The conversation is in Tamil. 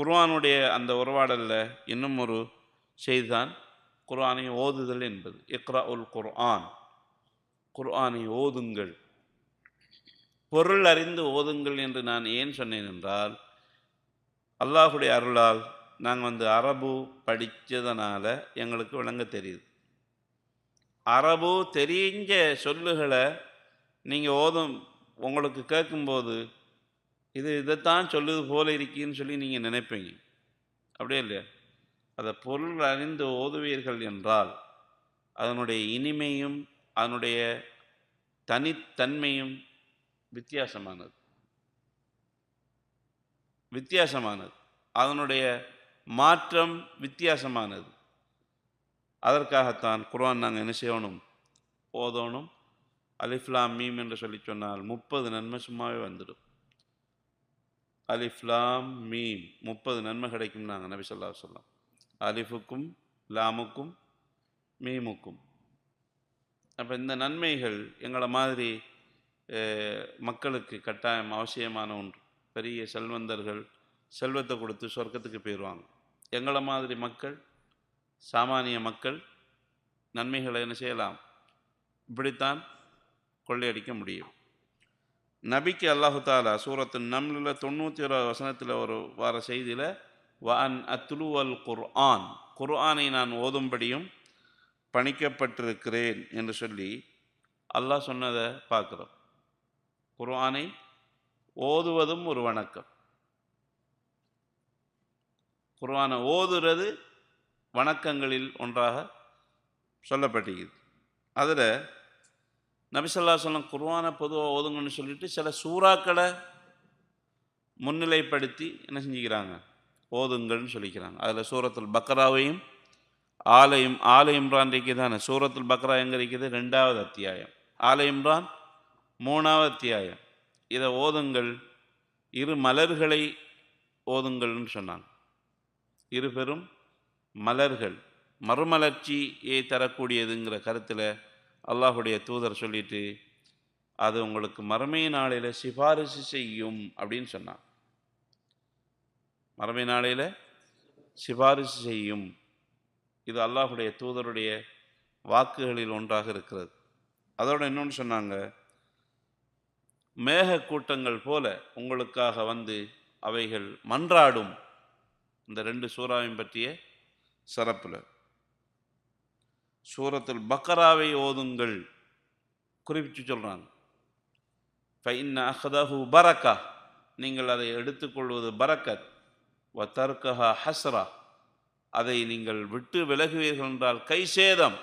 குர்ஆனுடைய அந்த உறவாடலில் இன்னும் ஒரு செய்திதான் குர்ஆனை ஓதுதல் என்பது. இக்ரா உல் குர்ஆன், குர்ஆனை ஓதுங்கள், பொருள் அறிந்து ஓதுங்கள் என்று நான் ஏன் சொன்னேன் என்றால், அல்லாஹுடைய அருளால் நாங்கள் அரபு படித்ததனால எங்களுக்கு விளங்க தெரியுது. அரபு தெரிஞ்ச சொல்லுகளை நீங்கள் உங்களுக்கு கேட்கும்போது இதைத்தான் சொல்லுது போல இருக்குன்னு சொல்லி நீங்கள் நினைப்பீங்க. அப்படியே இல்லையா? அதை பொருள் அறிந்து ஓதுவீர்கள் என்றால் அதனுடைய இனிமையும் அதனுடைய தனித்தன்மையும் வித்தியாசமானது. அதனுடைய மாற்றம் வித்தியாசமானது. அதற்காகத்தான் குர்ஆன் நாங்கள் என்ன செய்யணும்? ஓதணும். அலிஃப்லாம் மீம் என்று சொல்லி சொன்னால் 30 நன்மை சும்மாவே வந்துடும். அலிஃப்லாம் மீம் 30 நன்மை கிடைக்கும். நாங்கள் நபி ஸல்லல்லாஹு அலைஹி வஸல்லம் அலிஃபுக்கும் லாமுக்கும் மீமுக்கும். அப்போ இந்த நன்மைகள் எங்களை மாதிரி மக்களுக்கு கட்டாயம் அவசியமான ஒன்று. பெரிய செல்வந்தர்கள் செல்வத்தை கொடுத்து சொர்க்கத்துக்கு போயிடுவாங்க. எங்களை மாதிரி மக்கள், சாமானிய மக்கள் நன்மைகளை என்ன செய்யலாம்? இப்படித்தான் கொள்ளையடிக்க முடியும். நபிக்கு அல்லாஹு தாலா சூரத்து நம்லில் 91 வசனத்தில் ஒரு வார செய்தியில் வஅன் அத்லு அல் குர்ஆன், குர்ஆனை நான் ஓதும்படியும் பணிக்கப்பட்டிருக்கிறேன் என்று சொல்லி அல்லாஹ் சொன்னதை பார்க்குறோம். குர்ஆனை ஓதுவதும் ஒரு வணக்கம். குர்ஆனை ஓதுறது வணக்கங்களில் ஒன்றாக சொல்லப்பட்டிருக்குது. அதில் நபி ஸல்லல்லாஹு அலைஹி வஸல்லம் குர்ஆனை பொதுவாக ஓதுங்கன்னு சொல்லிட்டு சில சூறாக்களை முன்னிலைப்படுத்தி என்ன செஞ்சுக்கிறாங்க? ஓதுங்கள்னு சொல்லிக்கிறாங்க. அதில் சூரத்துல் பக்ராவையும் ஆல இம்ரான் இருக்குதானே. சூரத்துல் பக்ரா எங்கே இருக்குது? 2வது அத்தியாயம். ஆல இம்ரான் 3வது அத்தியாயம். இதை ஓதுங்கள், இரு மலர்களை ஓதுங்கள்னு சொன்னாங்க. இரு பெரும் மலர்கள், மறுமலர்ச்சியை தரக்கூடியதுங்கிற கருத்தில் அல்லாஹுடைய தூதர் சொல்லிட்டு அது உங்களுக்கு மறுமை நாளையில் சிபாரிசு செய்யும் அப்படின்னு சொன்னாங்க. மறுமை நாளையில் சிபாரிசு செய்யும். இது அல்லாஹுடைய தூதருடைய வாக்குகளில் ஒன்றாக இருக்கிறது. அதோடு இன்னொன்று சொன்னாங்க, மேக கூட்டங்கள் போல உங்களுக்காக வந்து அவைகள் மன்றாடும். இந்த 2 சூறாவையும் பற்றிய சிறப்பில் சூரத்துல் பக்ராவை ஓதுங்கள் குறிப்பிட்டு சொல்கிறாங்க. ஃபைன்ன அஹ்தஹு பரக்கா, நீங்கள் அதை எடுத்துக்கொள்வது பரக்கத், வ தர்கஹா ஹஸ்ரா, அதை நீங்கள் விட்டு விலகுவீர்கள் என்றால் கை சேதம்.